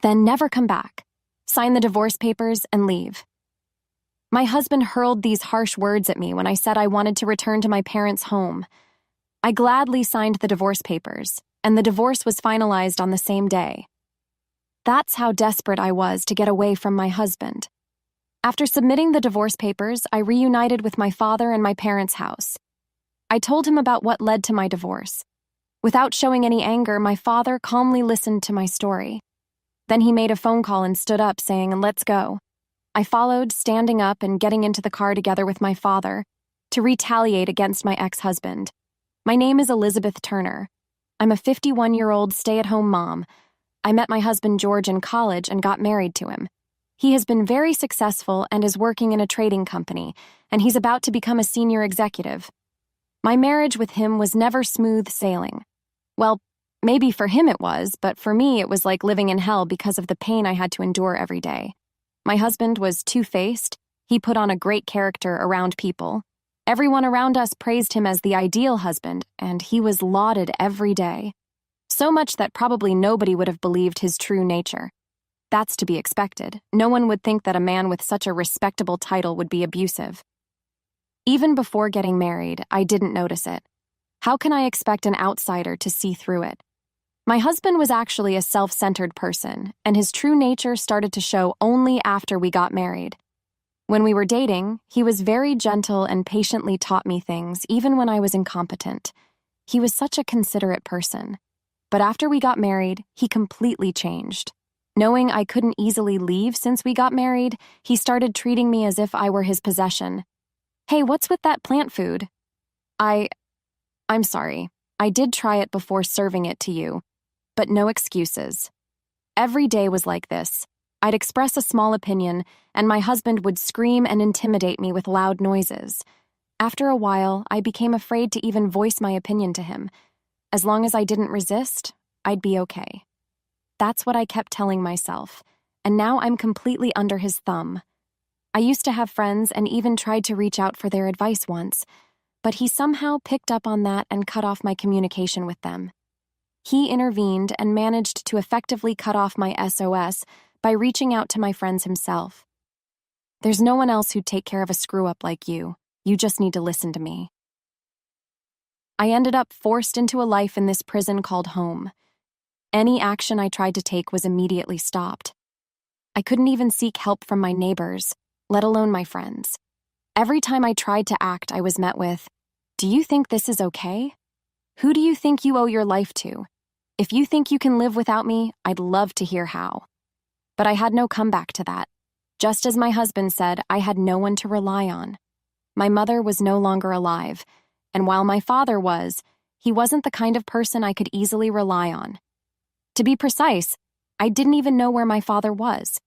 then never come back. Sign the divorce papers and leave. My husband hurled these harsh words at me when I said I wanted to return to my parents' home. I gladly signed the divorce papers, and the divorce was finalized on the same day. That's how desperate I was to get away from my husband. After submitting the divorce papers, I reunited with my father in my parents' house. I told him about what led to my divorce. Without showing any anger, my father calmly listened to my story. Then he made a phone call and stood up, saying, "Let's go." I followed, standing up and getting into the car together with my father to retaliate against my ex-husband. My name is Elizabeth Turner. I'm a 51-year-old stay-at-home mom. I met my husband George in college and got married to him. He has been very successful and is working in a trading company, and he's about to become a senior executive. My marriage with him was never smooth sailing. Well, maybe for him it was, but for me it was like living in hell because of the pain I had to endure every day. My husband was two-faced. He put on a great character around people. Everyone around us praised him as the ideal husband, and he was lauded every day. So much that probably nobody would have believed his true nature. That's to be expected. No one would think that a man with such a respectable title would be abusive. Even before getting married, I didn't notice it. How can I expect an outsider to see through it? My husband was actually a self-centered person, and his true nature started to show only after we got married. When we were dating, he was very gentle and patiently taught me things, even when I was incompetent. He was such a considerate person. But after we got married, he completely changed. Knowing I couldn't easily leave since we got married, he started treating me as if I were his possession. "Hey, what's with that plant food?" I'm sorry. I did try it before serving it to you. But no excuses. Every day was like this. I'd express a small opinion, and my husband would scream and intimidate me with loud noises. After a while, I became afraid to even voice my opinion to him. As long as I didn't resist, I'd be okay. That's what I kept telling myself, and now I'm completely under his thumb. I used to have friends and even tried to reach out for their advice once, but he somehow picked up on that and cut off my communication with them. He intervened and managed to effectively cut off my SOS by reaching out to my friends himself. "There's no one else who'd take care of a screw-up like you. You just need to listen to me." I ended up forced into a life in this prison called home. Any action I tried to take was immediately stopped. I couldn't even seek help from my neighbors, let alone my friends. Every time I tried to act, I was met with, "Do you think this is okay? Who do you think you owe your life to? If you think you can live without me, I'd love to hear how." But I had no comeback to that. Just as my husband said, I had no one to rely on. My mother was no longer alive, and while my father was, he wasn't the kind of person I could easily rely on. To be precise, I didn't even know where my father was.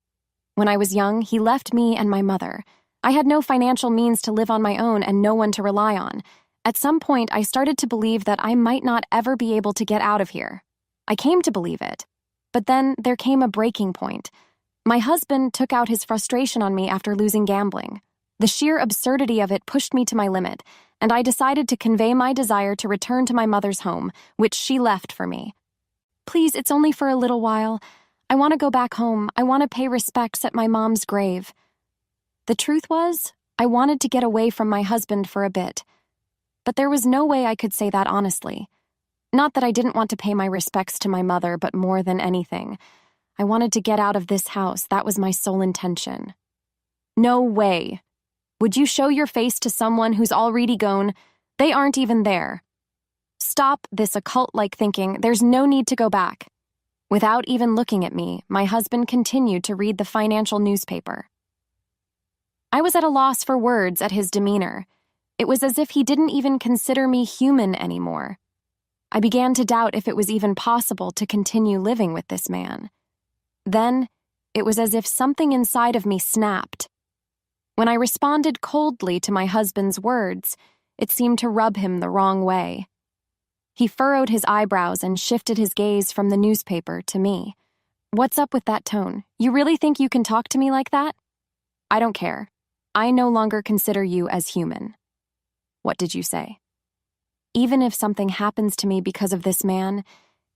When I was young, he left me and my mother. I had no financial means to live on my own and no one to rely on. At some point, I started to believe that I might not ever be able to get out of here. I came to believe it. But then there came a breaking point. My husband took out his frustration on me after losing gambling. The sheer absurdity of it pushed me to my limit, and I decided to convey my desire to return to my mother's home, which she left for me. "Please, it's only for a little while. I want to go back home. I want to pay respects at my mom's grave." The truth was, I wanted to get away from my husband for a bit. But there was no way I could say that honestly. Not that I didn't want to pay my respects to my mother, but more than anything, I wanted to get out of this house. That was my sole intention. "No way. Would you show your face to someone who's already gone? They aren't even there. Stop this occult-like thinking. There's no need to go back." Without even looking at me, my husband continued to read the financial newspaper. I was at a loss for words at his demeanor. It was as if he didn't even consider me human anymore. I began to doubt if it was even possible to continue living with this man. Then, it was as if something inside of me snapped. When I responded coldly to my husband's words, it seemed to rub him the wrong way. He furrowed his eyebrows and shifted his gaze from the newspaper to me. "What's up with that tone? You really think you can talk to me like that?" "I don't care. I no longer consider you as human." "What did you say?" "Even if something happens to me because of this man,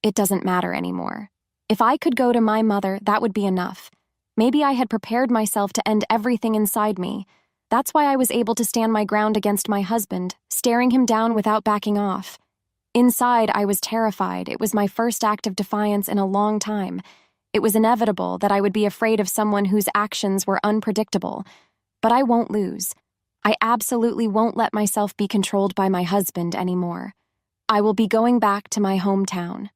it doesn't matter anymore. If I could go to my mother, that would be enough. Maybe I had prepared myself to end everything inside me. That's why I was able to stand my ground against my husband, staring him down without backing off. Inside, I was terrified. It was my first act of defiance in a long time. It was inevitable that I would be afraid of someone whose actions were unpredictable. But I won't lose. I absolutely won't let myself be controlled by my husband anymore. I will be going back to my hometown.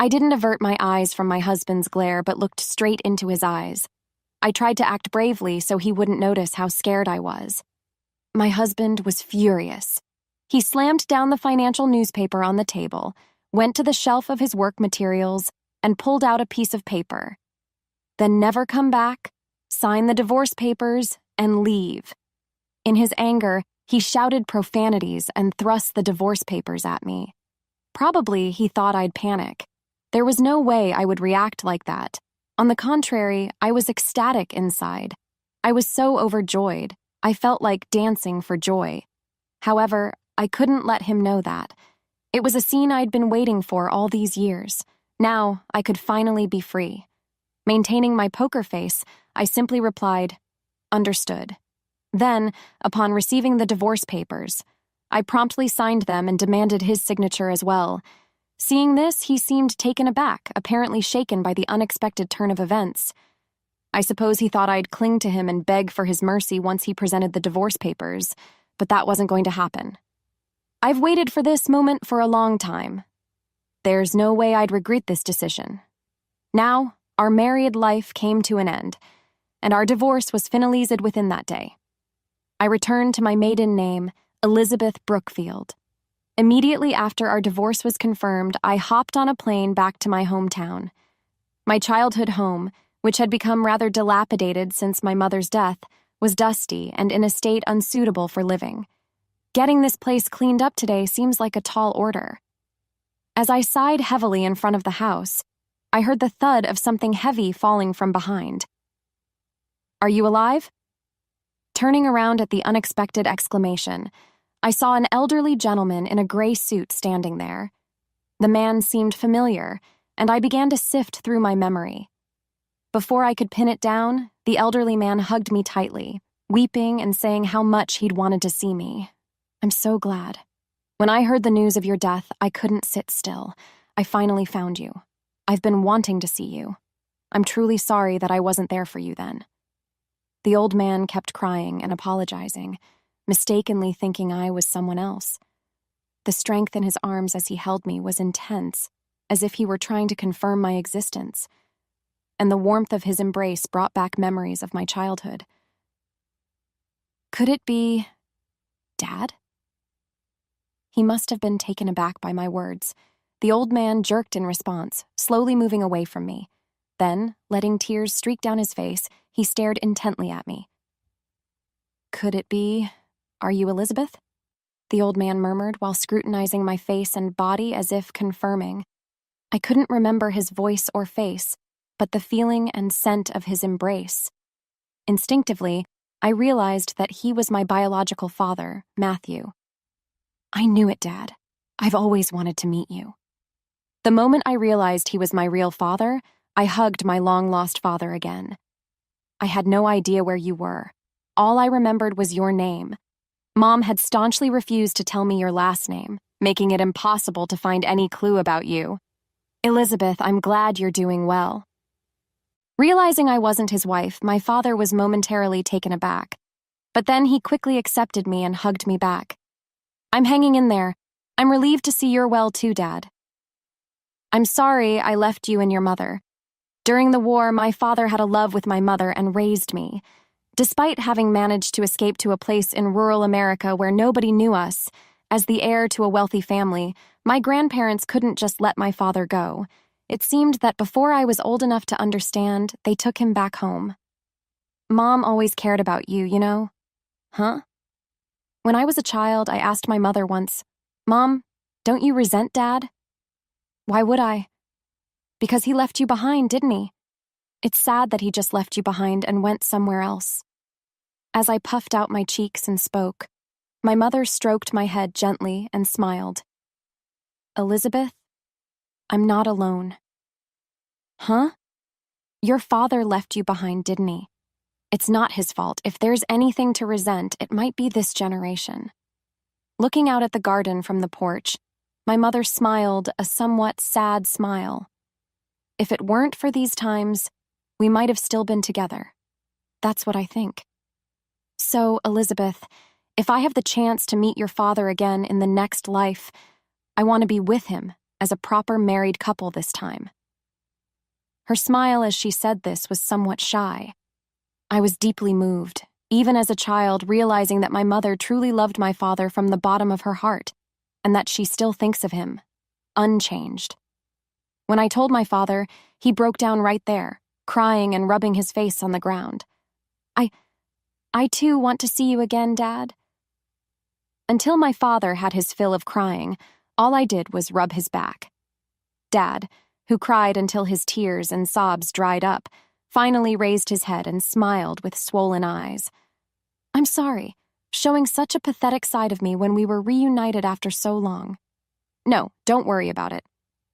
I didn't avert my eyes from my husband's glare, but looked straight into his eyes. I tried to act bravely so he wouldn't notice how scared I was. My husband was furious. He slammed down the financial newspaper on the table, went to the shelf of his work materials, and pulled out a piece of paper. Then never come back, sign the divorce papers, and leave. In his anger, he shouted profanities and thrust the divorce papers at me. Probably he thought I'd panic. There was no way I would react like that. On the contrary, I was ecstatic inside. I was so overjoyed. I felt like dancing for joy. However, I couldn't let him know that. It was a scene I'd been waiting for all these years. Now, I could finally be free. Maintaining my poker face, I simply replied, "Understood." Then, upon receiving the divorce papers, I promptly signed them and demanded his signature as well. Seeing this, he seemed taken aback, apparently shaken by the unexpected turn of events. I suppose he thought I'd cling to him and beg for his mercy once he presented the divorce papers, but that wasn't going to happen. I've waited for this moment for a long time. There's no way I'd regret this decision. Now, our married life came to an end, and our divorce was finalized within that day. I returned to my maiden name, Elizabeth Brookfield. Immediately after our divorce was confirmed, I hopped on a plane back to my hometown. My childhood home, which had become rather dilapidated since my mother's death, was dusty and in a state unsuitable for living. Getting this place cleaned up today seems like a tall order. As I sighed heavily in front of the house, I heard the thud of something heavy falling from behind. "Are you alive?" Turning around at the unexpected exclamation, I saw an elderly gentleman in a gray suit standing there. The man seemed familiar, and I began to sift through my memory. Before I could pin it down, the elderly man hugged me tightly, weeping and saying how much he'd wanted to see me. "I'm so glad. When I heard the news of your death, I couldn't sit still. I finally found you. I've been wanting to see you. I'm truly sorry that I wasn't there for you then." The old man kept crying and apologizing, mistakenly thinking I was someone else. The strength in his arms as he held me was intense, as if he were trying to confirm my existence, and the warmth of his embrace brought back memories of my childhood. Could it be Dad? He must have been taken aback by my words. The old man jerked in response, slowly moving away from me. Then, letting tears streak down his face, he stared intently at me. "Could it be, are you Elizabeth?" the old man murmured while scrutinizing my face and body as if confirming. I couldn't remember his voice or face, but the feeling and scent of his embrace. Instinctively, I realized that he was my biological father, Matthew. "I knew it, Dad. I've always wanted to meet you." The moment I realized he was my real father, I hugged my long-lost father again. "I had no idea where you were. All I remembered was your name. Mom had staunchly refused to tell me your last name, making it impossible to find any clue about you. Elizabeth, I'm glad you're doing well." Realizing I wasn't his wife, my father was momentarily taken aback. But then he quickly accepted me and hugged me back. "I'm hanging in there. I'm relieved to see you're well too, Dad. I'm sorry I left you and your mother. During the war, my father had a love with my mother and raised me. Despite having managed to escape to a place in rural America where nobody knew us, as the heir to a wealthy family, my grandparents couldn't just let my father go. It seemed that before I was old enough to understand, they took him back home. Mom always cared about you, you know?" "Huh?" "When I was a child, I asked my mother once, 'Mom, don't you resent Dad?' 'Why would I?' 'Because he left you behind, didn't he? It's sad that he just left you behind and went somewhere else.' As I puffed out my cheeks and spoke, my mother stroked my head gently and smiled. 'Elizabeth, I'm not alone.' Huh? Your father left you behind, didn't he? It's not his fault. If there's anything to resent, it might be this generation. Looking out at the garden from the porch, my mother smiled a somewhat sad smile. If it weren't for these times, we might have still been together. That's what I think. So, Elizabeth, if I have the chance to meet your father again in the next life, I want to be with him as a proper married couple this time. Her smile as she said this was somewhat shy. I was deeply moved, even as a child, realizing that my mother truly loved my father from the bottom of her heart, and that she still thinks of him, unchanged. When I told my father, he broke down right there, crying and rubbing his face on the ground. I too want to see you again, Dad. Until my father had his fill of crying, all I did was rub his back. Dad, who cried until his tears and sobs dried up, finally raised his head and smiled with swollen eyes. I'm sorry, showing such a pathetic side of me when we were reunited after so long. No, don't worry about it.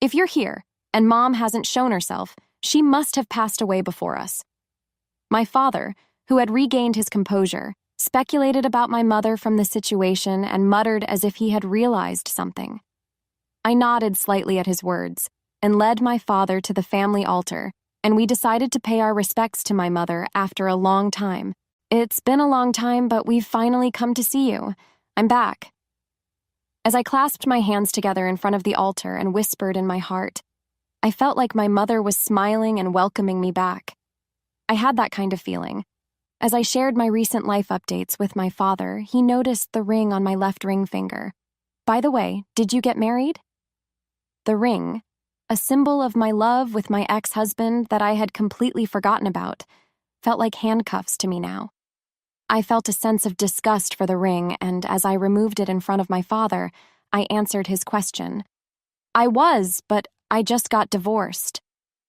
If you're here, and Mom hasn't shown herself, she must have passed away before us. My father, who had regained his composure, speculated about my mother from the situation and muttered as if he had realized something. I nodded slightly at his words and led my father to the family altar, and we decided to pay our respects to my mother after a long time. It's been a long time, but we've finally come to see you. I'm back. As I clasped my hands together in front of the altar and whispered in my heart, I felt like my mother was smiling and welcoming me back. I had that kind of feeling. As I shared my recent life updates with my father, he noticed the ring on my left ring finger. By the way, did you get married? The ring, a symbol of my love with my ex-husband that I had completely forgotten about, felt like handcuffs to me now. I felt a sense of disgust for the ring, and as I removed it in front of my father, I answered his question. I was, but I just got divorced.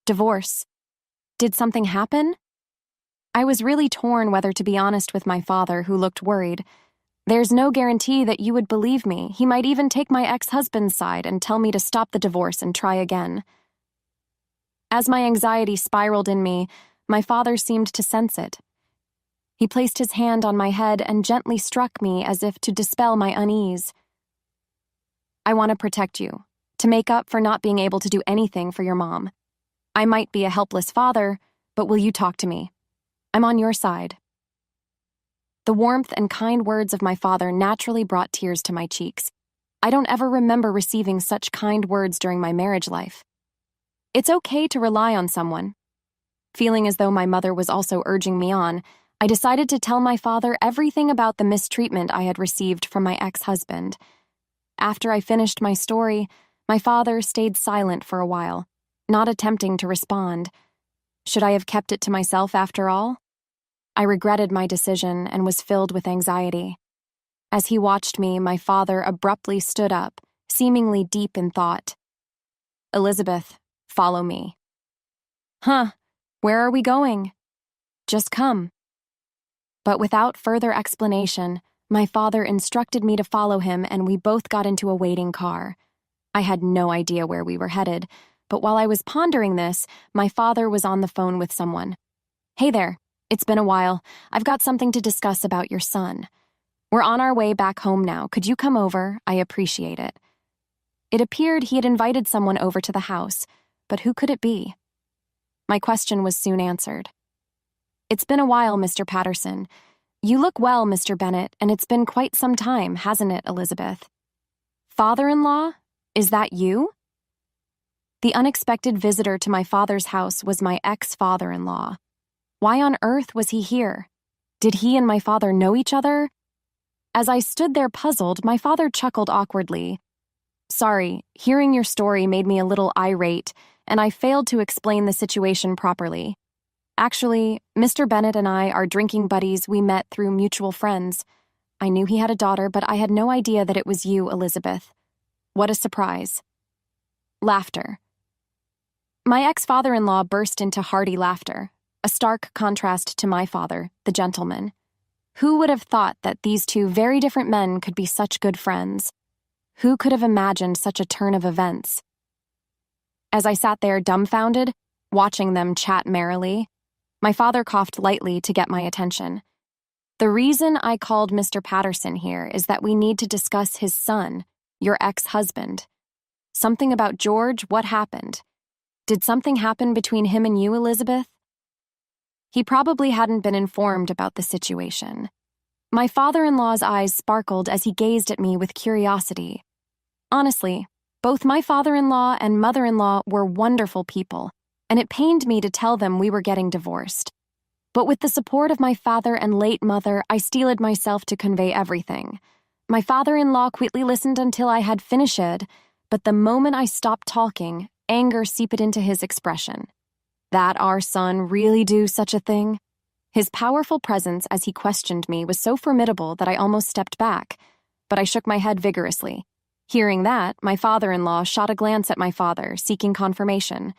Divorce. Did something happen? I was really torn whether to be honest with my father, who looked worried. There's no guarantee that you would believe me. He might even take my ex-husband's side and tell me to stop the divorce and try again. As my anxiety spiraled in me, my father seemed to sense it. He placed his hand on my head and gently struck me as if to dispel my unease. I want to protect you, to make up for not being able to do anything for your mom. I might be a helpless father, but will you talk to me? I'm on your side. The warmth and kind words of my father naturally brought tears to my cheeks. I don't ever remember receiving such kind words during my marriage life. It's okay to rely on someone. Feeling as though my mother was also urging me on, I decided to tell my father everything about the mistreatment I had received from my ex-husband. After I finished my story, my father stayed silent for a while, not attempting to respond. Should I have kept it to myself after all? I regretted my decision and was filled with anxiety. As he watched me, my father abruptly stood up, seemingly deep in thought. Elizabeth, follow me. Huh, where are we going? Just come. But without further explanation, my father instructed me to follow him, and we both got into a waiting car. I had no idea where we were headed, but while I was pondering this, my father was on the phone with someone. Hey there. It's been a while. I've got something to discuss about your son. We're on our way back home now. Could you come over? I appreciate it. It appeared he had invited someone over to the house, but who could it be? My question was soon answered. It's been a while, Mr. Patterson. You look well, Mr. Bennett, and it's been quite some time, hasn't it, Elizabeth? Father-in-law? Is that you? The unexpected visitor to my father's house was my ex-father-in-law. Why on earth was he here? Did he and my father know each other? As I stood there puzzled, my father chuckled awkwardly. Sorry, hearing your story made me a little irate, and I failed to explain the situation properly. Actually, Mr. Bennett and I are drinking buddies we met through mutual friends. I knew he had a daughter, but I had no idea that it was you, Elizabeth. What a surprise. Laughter. My ex-father-in-law burst into hearty laughter, a stark contrast to my father, the gentleman. Who would have thought that these two very different men could be such good friends? Who could have imagined such a turn of events? As I sat there dumbfounded, watching them chat merrily. My father coughed lightly to get my attention. "The reason I called Mr. Patterson here is that we need to discuss his son, your ex-husband. Something about George, what happened? Did something happen between him and you, Elizabeth?" He probably hadn't been informed about the situation. My father-in-law's eyes sparkled as he gazed at me with curiosity. Honestly, both my father-in-law and mother-in-law were wonderful people, and it pained me to tell them we were getting divorced. But with the support of my father and late mother, I steeled myself to convey everything. My father-in-law quietly listened until I had finished, but the moment I stopped talking, anger seeped into his expression. That our son really do such a thing? His powerful presence as he questioned me was so formidable that I almost stepped back, but I shook my head vigorously. Hearing that, my father-in-law shot a glance at my father, seeking confirmation.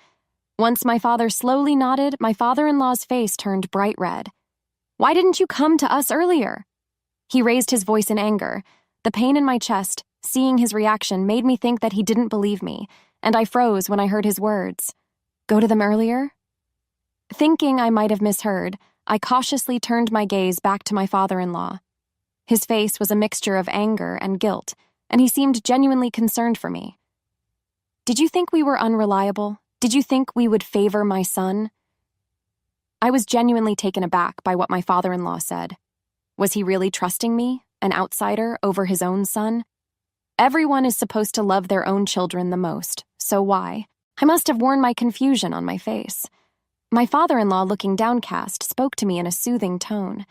Once my father slowly nodded, my father-in-law's face turned bright red. "Why didn't you come to us earlier?" He raised his voice in anger. The pain in my chest, seeing his reaction, made me think that he didn't believe me, and I froze when I heard his words. "Go to them earlier?" Thinking I might have misheard, I cautiously turned my gaze back to my father-in-law. His face was a mixture of anger and guilt, and he seemed genuinely concerned for me. "Did you think we were unreliable? Did you think we would favor my son?" I was genuinely taken aback by what my father-in-law said. Was he really trusting me, an outsider, over his own son? Everyone is supposed to love their own children the most, so why? I must have worn my confusion on my face. My father-in-law, looking downcast, spoke to me in a soothing tone.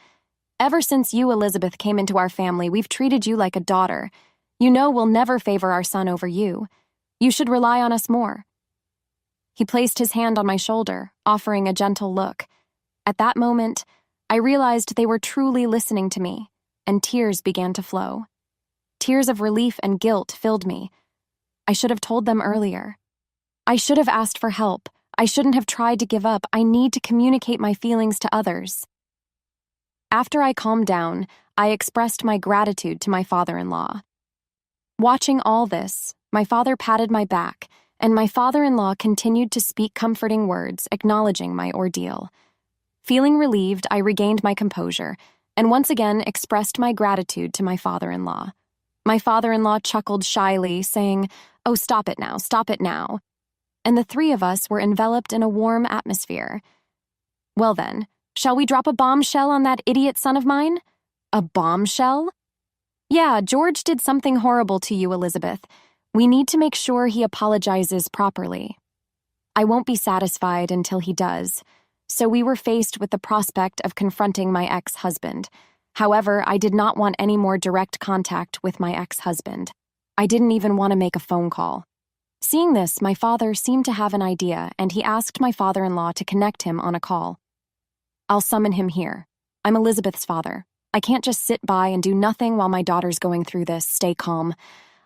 "Ever since you, Elizabeth, came into our family, we've treated you like a daughter. You know we'll never favor our son over you. You should rely on us more." He placed his hand on my shoulder, offering a gentle look. At that moment, I realized they were truly listening to me, and tears began to flow. Tears of relief and guilt filled me. I should have told them earlier. I should have asked for help. I shouldn't have tried to give up. I need to communicate my feelings to others. After I calmed down, I expressed my gratitude to my father-in-law. Watching all this, my father patted my back, and my father-in-law continued to speak comforting words, acknowledging my ordeal. Feeling relieved, I regained my composure, and once again expressed my gratitude to my father-in-law. My father-in-law chuckled shyly, saying, "Oh, stop it now," and the three of us were enveloped in a warm atmosphere. "Well then, shall we drop a bombshell on that idiot son of mine?" "A bombshell?" "Yeah, George did something horrible to you, Elizabeth. We need to make sure he apologizes properly. I won't be satisfied until he does." So we were faced with the prospect of confronting my ex-husband. However, I did not want any more direct contact with my ex-husband. I didn't even want to make a phone call. Seeing this, my father seemed to have an idea, and he asked my father-in-law to connect him on a call. "I'll summon him here. I'm Elizabeth's father. I can't just sit by and do nothing while my daughter's going through this. Stay calm.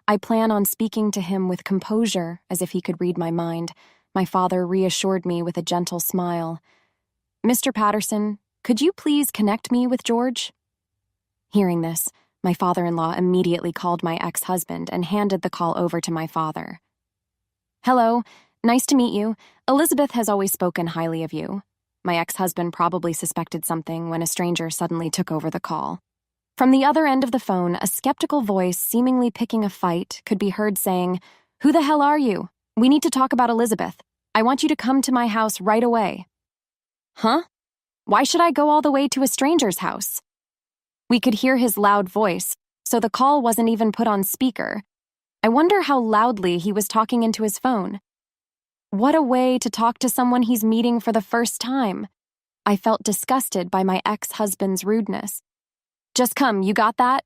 I plan on speaking to him with composure, as if he could read my mind." My father reassured me with a gentle smile. "Mr. Patterson, could you please connect me with George?" Hearing this, my father-in-law immediately called my ex-husband and handed the call over to my father. "Hello, nice to meet you. Elizabeth has always spoken highly of you." My ex-husband probably suspected something when a stranger suddenly took over the call. From the other end of the phone, a skeptical voice, seemingly picking a fight, could be heard saying, "Who the hell are you? We need to talk about Elizabeth. I want you to come to my house right away." "Huh? Why should I go all the way to a stranger's house?" We could hear his loud voice, so the call wasn't even put on speaker. I wonder how loudly he was talking into his phone. What a way to talk to someone he's meeting for the first time. I felt disgusted by my ex-husband's rudeness. "Just come, you got that?"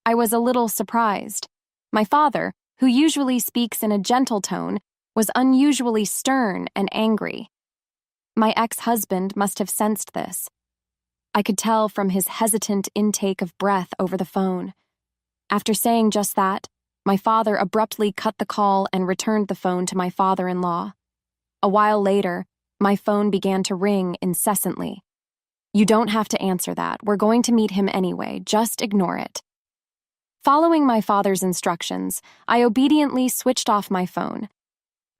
I was a little surprised. My father, who usually speaks in a gentle tone, was unusually stern and angry. My ex-husband must have sensed this. I could tell from his hesitant intake of breath over the phone. After saying just that, my father abruptly cut the call and returned the phone to my father-in-law. A while later, my phone began to ring incessantly. "You don't have to answer that. We're going to meet him anyway. Just ignore it." Following my father's instructions, I obediently switched off my phone.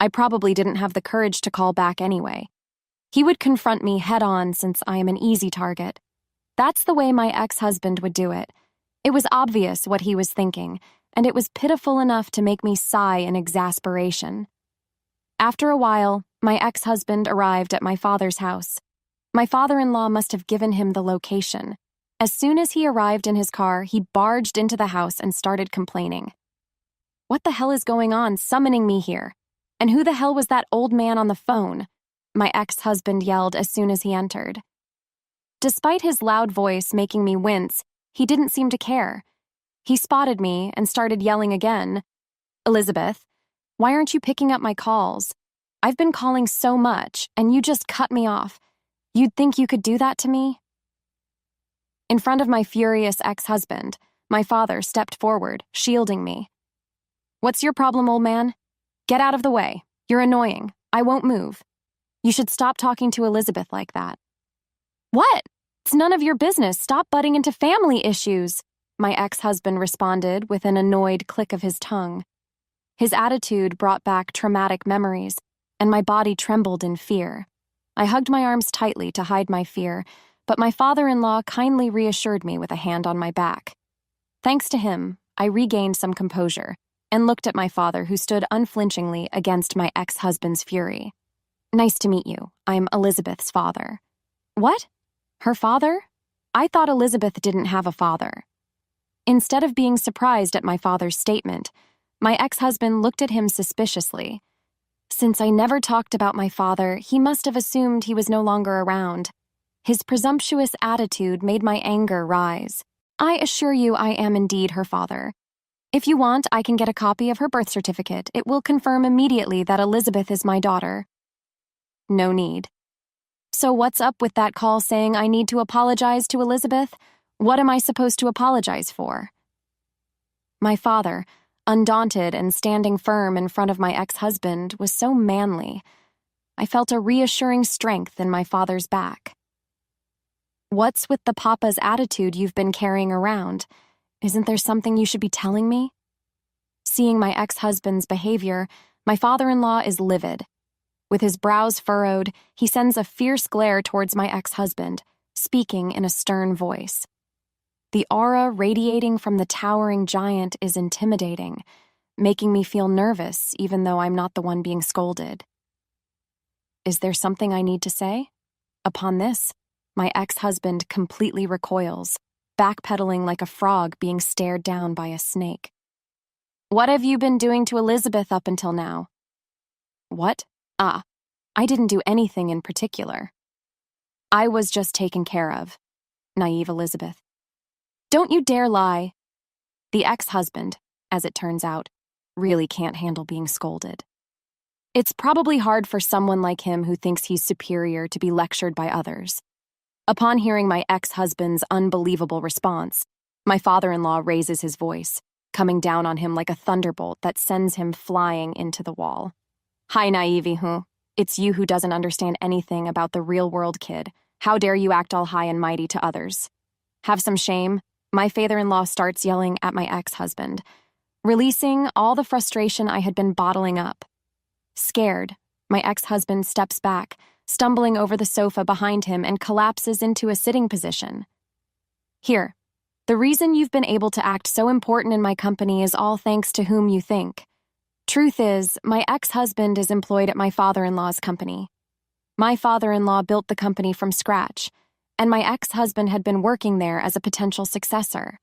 I probably didn't have the courage to call back anyway. He would confront me head-on since I am an easy target. That's the way my ex-husband would do it. It was obvious what he was thinking, and it was pitiful enough to make me sigh in exasperation. After a while, my ex-husband arrived at my father's house. My father-in-law must have given him the location. As soon as he arrived in his car, he barged into the house and started complaining. "What the hell is going on, summoning me here? And who the hell was that old man on the phone?" my ex-husband yelled as soon as he entered. Despite his loud voice making me wince, he didn't seem to care. He spotted me and started yelling again. "Elizabeth, why aren't you picking up my calls? I've been calling so much, and you just cut me off. You'd think you could do that to me?" In front of my furious ex-husband, my father stepped forward, shielding me. "What's your problem, old man? Get out of the way. You're annoying. I won't move. You should stop talking to Elizabeth like that." "What? It's none of your business. Stop butting into family issues," my ex-husband responded with an annoyed click of his tongue. His attitude brought back traumatic memories, and my body trembled in fear. I hugged my arms tightly to hide my fear, but my father-in-law kindly reassured me with a hand on my back. Thanks to him, I regained some composure and looked at my father, who stood unflinchingly against my ex-husband's fury. "Nice to meet you. I'm Elizabeth's father." "What? Her father? I thought Elizabeth didn't have a father." Instead of being surprised at my father's statement, my ex-husband looked at him suspiciously. Since I never talked about my father, he must have assumed he was no longer around. His presumptuous attitude made my anger rise. "I assure you I am indeed her father. If you want, I can get a copy of her birth certificate. It will confirm immediately that Elizabeth is my daughter." "No need." "So what's up with that call saying I need to apologize to Elizabeth? What am I supposed to apologize for?" My father, undaunted and standing firm in front of my ex-husband, was so manly. I felt a reassuring strength in my father's back. "What's with the papa's attitude you've been carrying around? Isn't there something you should be telling me?" Seeing my ex-husband's behavior, my father-in-law is livid. With his brows furrowed, he sends a fierce glare towards my ex-husband, speaking in a stern voice. The aura radiating from the towering giant is intimidating, making me feel nervous even though I'm not the one being scolded. Is there something I need to say? Upon this, my ex-husband completely recoils, backpedaling like a frog being stared down by a snake. "What have you been doing to Elizabeth up until now?" "What? I didn't do anything in particular. I was just taken care of." Naive Elizabeth. "Don't you dare lie." The ex-husband, as it turns out, really can't handle being scolded. It's probably hard for someone like him who thinks he's superior to be lectured by others. Upon hearing my ex-husband's unbelievable response, my father-in-law raises his voice, coming down on him like a thunderbolt that sends him flying into the wall. "Hi, naive, huh? It's you who doesn't understand anything about the real-world, kid. How dare you act all high and mighty to others? Have some shame." My father-in-law starts yelling at my ex-husband, releasing all the frustration I had been bottling up. Scared, my ex-husband steps back, stumbling over the sofa behind him and collapses into a sitting position. "Here, the reason you've been able to act so important in my company is all thanks to whom you think. Truth is, my ex-husband is employed at my father-in-law's company. My father-in-law built the company from scratch, and my ex-husband had been working there as a potential successor.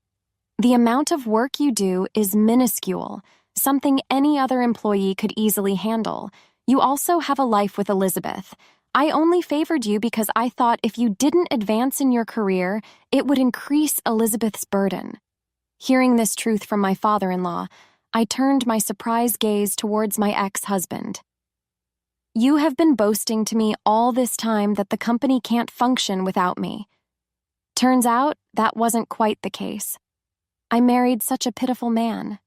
The amount of work you do is minuscule, something any other employee could easily handle. You also have a life with Elizabeth. I only favored you because I thought if you didn't advance in your career, it would increase Elizabeth's burden." Hearing this truth from my father-in-law, I turned my surprised gaze towards my ex-husband. "You have been boasting to me all this time that the company can't function without me. Turns out that wasn't quite the case. I married such a pitiful man."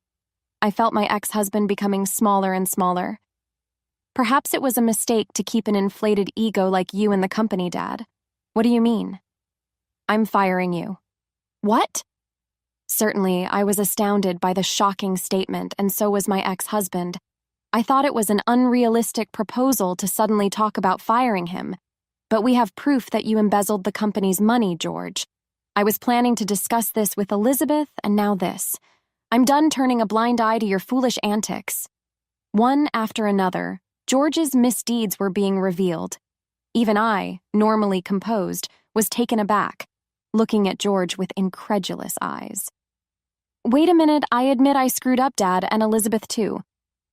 I felt my ex-husband becoming smaller and smaller. "Perhaps it was a mistake to keep an inflated ego like you in the company, Dad. What do you mean?" "I'm firing you." "What?" Certainly, I was astounded by the shocking statement, and so was my ex-husband. I thought it was an unrealistic proposal to suddenly talk about firing him, but we have proof that you embezzled the company's money, George. I was planning to discuss this with Elizabeth, and now this. I'm done turning a blind eye to your foolish antics. One after another, George's misdeeds were being revealed. Even I, normally composed, was taken aback, looking at George with incredulous eyes. Wait a minute, I admit I screwed up, Dad, and Elizabeth too.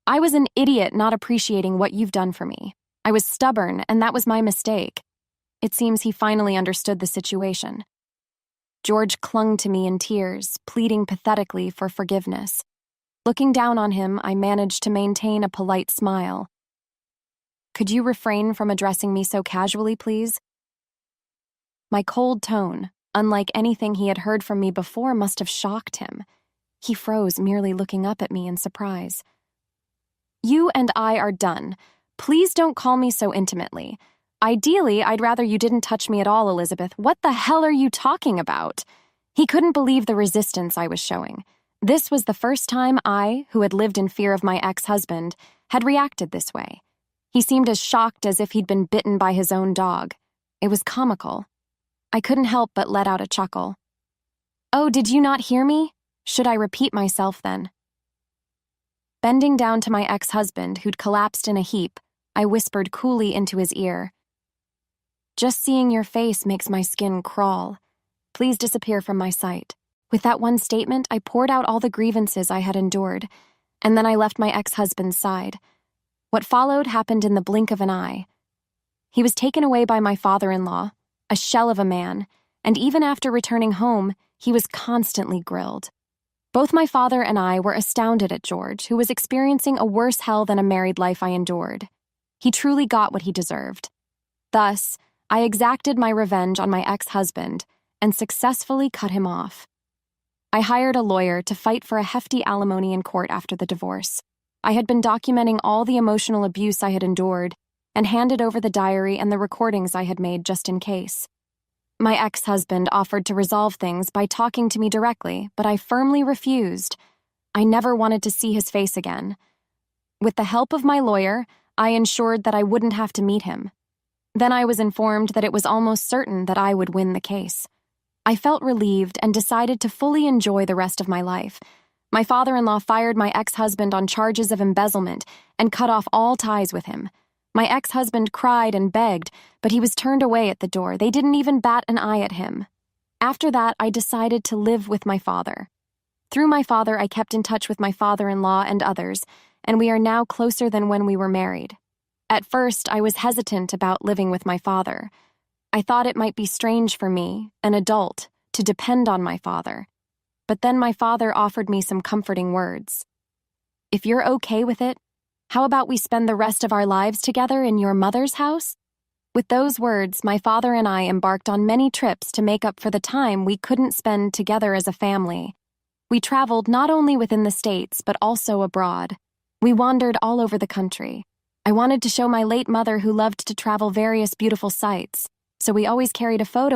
I was an idiot not appreciating what you've done for me. I was stubborn, and that was my mistake. It seems he finally understood the situation. George clung to me in tears, pleading pathetically for forgiveness. Looking down on him, I managed to maintain a polite smile. Could you refrain from addressing me so casually, please? My cold tone, unlike anything he had heard from me before, must have shocked him. He froze, merely looking up at me in surprise. You and I are done. Please don't call me so intimately. Ideally, I'd rather you didn't touch me at all, Elizabeth. What the hell are you talking about? He couldn't believe the resistance I was showing. This was the first time I, who had lived in fear of my ex-husband, had reacted this way. He seemed as shocked as if he'd been bitten by his own dog. It was comical. I couldn't help but let out a chuckle. Oh, did you not hear me? Should I repeat myself then? Bending down to my ex-husband, who'd collapsed in a heap, I whispered coolly into his ear. Just seeing your face makes my skin crawl. Please disappear from my sight. With that one statement, I poured out all the grievances I had endured, and then I left my ex-husband's side. What followed happened in the blink of an eye. He was taken away by my father-in-law, a shell of a man, and even after returning home, he was constantly grilled. Both my father and I were astounded at George, who was experiencing a worse hell than a married life I endured. He truly got what he deserved. Thus, I exacted my revenge on my ex-husband and successfully cut him off. I hired a lawyer to fight for a hefty alimony in court after the divorce. I had been documenting all the emotional abuse I had endured and handed over the diary and the recordings I had made just in case. My ex-husband offered to resolve things by talking to me directly, but I firmly refused. I never wanted to see his face again. With the help of my lawyer, I ensured that I wouldn't have to meet him. Then I was informed that it was almost certain that I would win the case. I felt relieved and decided to fully enjoy the rest of my life. My father-in-law fired my ex-husband on charges of embezzlement and cut off all ties with him. My ex-husband cried and begged, but he was turned away at the door. They didn't even bat an eye at him. After that, I decided to live with my father. Through my father, I kept in touch with my father-in-law and others, and we are now closer than when we were married. At first, I was hesitant about living with my father. I thought it might be strange for me, an adult, to depend on my father. But then my father offered me some comforting words. If you're okay with it, how about we spend the rest of our lives together in your mother's house? With those words, my father and I embarked on many trips to make up for the time we couldn't spend together as a family. We traveled not only within the States, but also abroad. We wandered all over the country. I wanted to show my late mother, who loved to travel various beautiful sights, so we always carried a photo